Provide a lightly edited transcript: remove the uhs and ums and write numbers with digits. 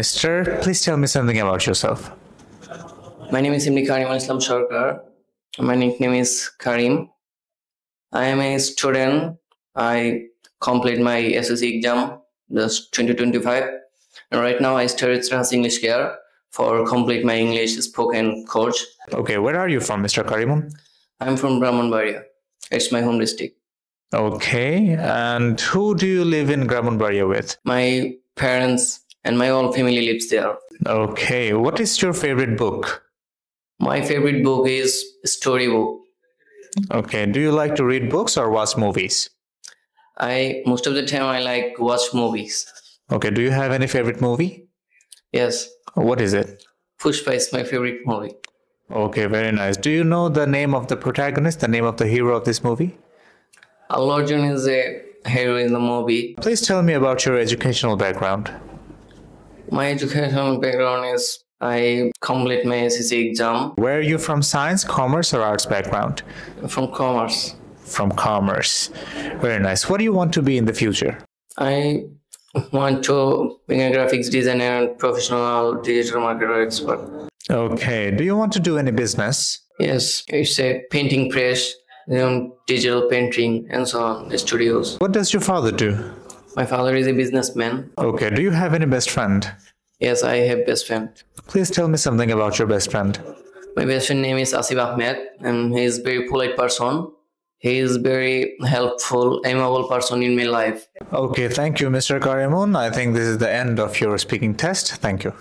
Mister, please tell me something about yourself. My name is Imni Karim Islam Sarkar. My nickname is Karim. I am a student. I complete my SSC exam this 2025, and right now I studied Trans English Care for complete my English spoken course. Okay, where are you from, Mr. Karimun? I'm from Brahmanbaria. It's my home district. Okay, and who do you live in Gramunbaria with? My parents and my whole family lives there. Okay, what is your favorite book? My favorite book is storybook. Okay, do you like to read books or watch movies? I most of the time I like watch movies. Okay, do you have any favorite movie? Yes, What is it? Pushpa is my favorite movie. Okay, very nice. Do you know the name of the protagonist, the name of the hero of this movie? Allu Arjun is a hero in the movie. Please tell me about your educational background. My educational background is I complete my SSC exam Where are you from, science, commerce, or arts background? from commerce. From commerce. Very nice. What do you want to be in the future? I want to be a graphics designer and professional digital marketer expert. Okay, do you want to do any business? Yes, it's a painting press, digital painting, and so on, the studios. What does your father do? My father is a businessman. Okay, do you have any best friend? Yes, I have best friend. Please tell me something about your best friend. My best friend name is Asif Ahmed, and he is very polite person. He is very helpful, amiable person in my life. Okay, thank you, Mr. Karimun. I think this is the end of your speaking test. Thank you.